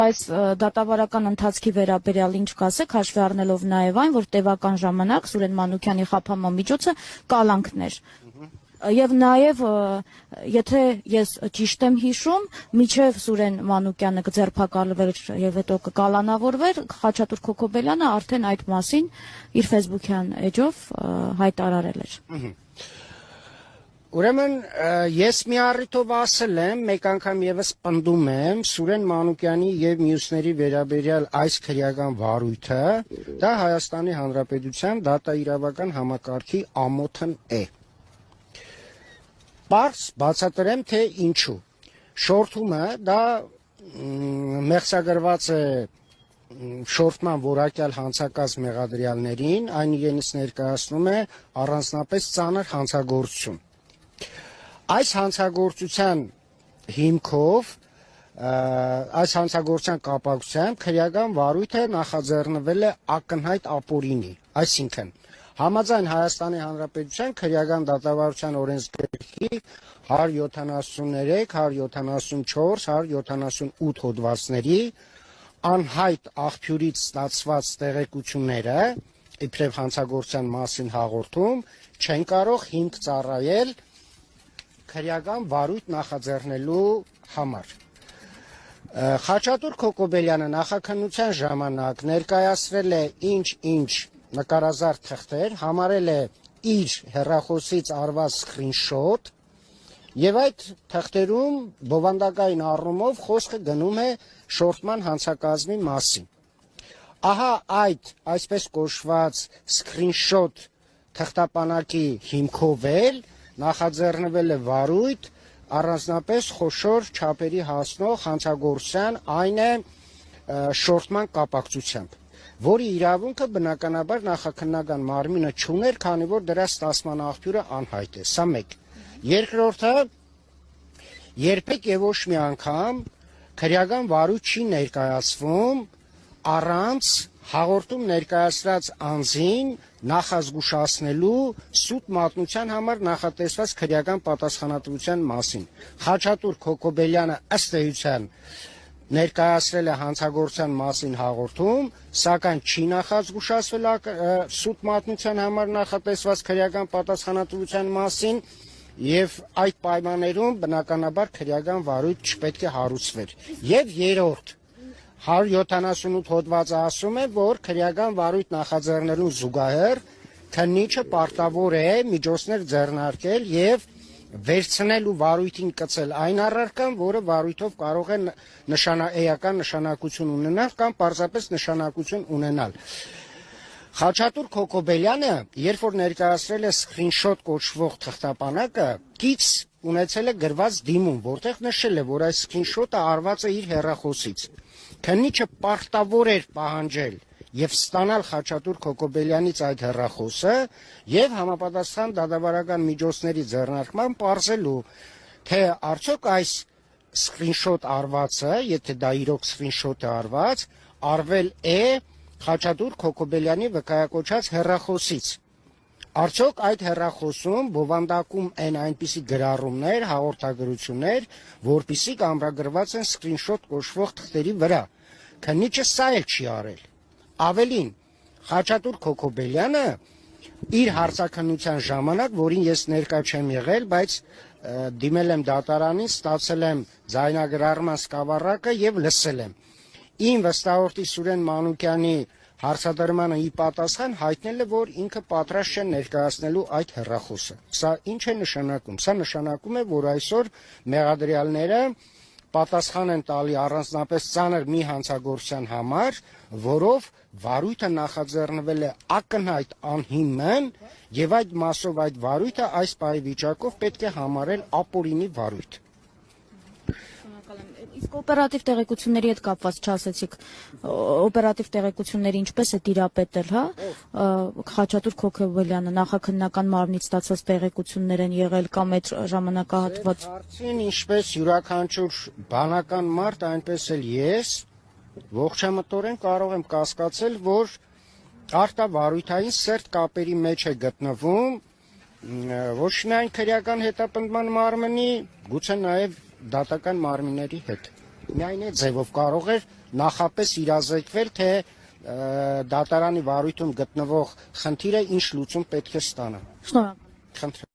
Այս դատավարական ընթացքի վերաբերյալ ինչ կասեք, հաշվի առնելով նաև այն, որ տևական ժամանակ Սուրեն Մանուկյանի խաբանման միջոցը կալանքն էր։ Եվ նաև, եթե ես ճիշտ եմ հիշում, մինչև Սուրեն Մանուկյանը կձերբակալվեր եւ հետո կկալանավորվեր, Խաչատուր Քոքոբելյանը արդեն այդ մասին իր ֆեյսբուքյան էջով հայտարարել էր։ Ուրեմն ես մի առիթով ասել եմ, մեկ անգամ եւս պնդում եմ Սուրեն Մանուկյանի եւ մյուսների վերաբերյալ այս քրեական վարույթը դա Հայաստանի Հանրապետության դատաիրավական համակարգի ամոթն է։ Պարզ բացատրեմ, թե ինչու։ Շորթումը դա մեղսագրված է շորթման որակյալ հանցակազմ մեղադրյալներին, այն իրենից ներկայացնում է առանձնապես ծանր հանցագործություն։ Այս հանցագործության հիմքով, այս հանցագործության կապակցությամբ քրեական վարույթը նախաձեռնվել է ակնհայտ ապօրինի, այսինքն համաձայն Հայաստանի Հանրապետության քրեական դատավարության օրենսգրքի 173, 174, 178 հոդվածների անհայտ աղբյուրից ստացված տեղեկությունները, իբրև հանցագործության մասին հաղորդում, չեն կարող հիմք ծառայել քրեական վարույթ նախաձեռնելու համար։ Խաչատուր Քոքոբելյանը նախաքննության ժամանակ ներկայացրել է ինչ նկարազարդ թղթեր, համարել է իր հեռախոսից արված սկրինշոտ, եւ այդ թղթերում բովանդակային առումով խոսքը գնում է շորթման հանցակազմի մասին։ Ահա այդ այսպես կոչված սկրինշոտ թղթապանակի հիմքով էլ նախաձեռնվել է վարույթ առանձնապես խոշոր չափերի հասնող հանցագործության, այն է շորթման կապակցությամբ, որի իրավունքը բնականաբար նախաքննական մարմինը չուներ, քանի որ դրա ստացման աղբյուրը անհայտ է։ Սա մեկ։ Երկրորդը, երբեք եւ ոչ մի անգամ քրեական վարույթ չի ներկայացվում առանց հաղորդում ներկայացրած անձին նախազգուշացնելու սուտ մատնության համար նախատեսված քրեական պատասխանատվության մասին։ Խաչատուր Քոքոբելյանը ըստ էության ներկայացրել է հանցագործության մասին հաղորդում, սակայն չի նախազգուշացվել սուտ մատնության համար նախատեսված քրեական պատասխանատվության մասին, եւ այդ պայմաններում բնականաբար քրեական վարույթ չպետք է հարուցվեր։ Եվ երրորդ 178 հոդվածը ասում է, որ քրեական վարույթ նախաձեռնելու զուգահեռ քննիչը պարտավոր է միջոցներ ձեռնարկել եւ վերցնել ու վարույթին կցել այն առարկան, որը վարույթով կարող է էական նշանակություն ունենալ կամ պարզապես նշանակություն ունենալ։ Խաչատուր Քոքոբելյանը, երբ որ ներկայացրել է սկրինշոտ կոչվող թղթապանակը, կից ունեցել է գրված դիմում, որտեղ նշել է, որ այս սկրինշոտը արված է իր հեռախոսից։ Քննիչը պարտավոր էր պահանջել եւ ստանալ Խաչատուր Քոքոբելյանից այդ հեռախոսը եւ համապատասխան դատավարական միջոցների ձեռնարկման պարզելու, թե արդյոք այս սկրինշոտ արվածը, եթե դա իրոք սկրինշոտ է արվել է Խաչատուր Քոքոբելյանի վկայակոչած հեռախոսից։ Արդյոք այդ հեռախոսում բովանդակում են այնպիսի գրառումներ, հաղորդագրություններ, որպիսի կամրագրված են սկրինշոտ կոչվող թղթերի վրա։ Քննիչը սա էլ չի արել։ Ավելին, Խաչատուր Քոքոբելյանը իր հարցաքննության ժամանակ, որին ես ներկա չեմ եղել, բայց դիմել եմ դատարանին, ստացել եմ ձայնագրառման սկավառակը եւ լսել եմ։ Իմ վստահորդի Սուրեն Մանուկյանի հարցադրմանը ի պատասխան հայտնել է, որ ինքը պատրաստ չէ ներկայացնելու այդ հեռախոսը։ Սա ինչ է նշանակում։ Սա նշանակում է, որ այսօր մեղադրյալները պատասխան են տալի առանձնապես ծանր մի հանցագործության համար, որով վարույթը նախաձեռնվել է ակնհայտ անհիմն եւ այդ մասով այդ վարույթը այս պահի վիճակով պետք է համարել ապօրինի վարույթ։ Իսկ օպերատիվ տեղեկությունների հետ կապված չասեցիք, օպերատիվ տեղեկությունները ինչպես է տիրապետել, հա, Խաչատուր Քոքոբելյանը նախաքննական մարմնից ստացած տեղեկություններ են եղել կամ այդ ժամանակահատված։ Հարցին ինչպես յուրաքանչյուր բանական մարդ, այնպես էլ ես ողջամտորեն կարող եմ կասկածել, որ արտավարույթային սերտ կապերի մեջ է գտնվում ոչ միայն քրեական հետապնդման մարմնի, գուցե նաև դատական մարմինների հետ։ Միայն այդ ձևով կարող էր նախապես իրազեկվել, թե դատարանի վարույթում գտնվող խնդիրը ինչ լուծում պետք է ստանա։ Շնորհակալ։ Խնդրեմ։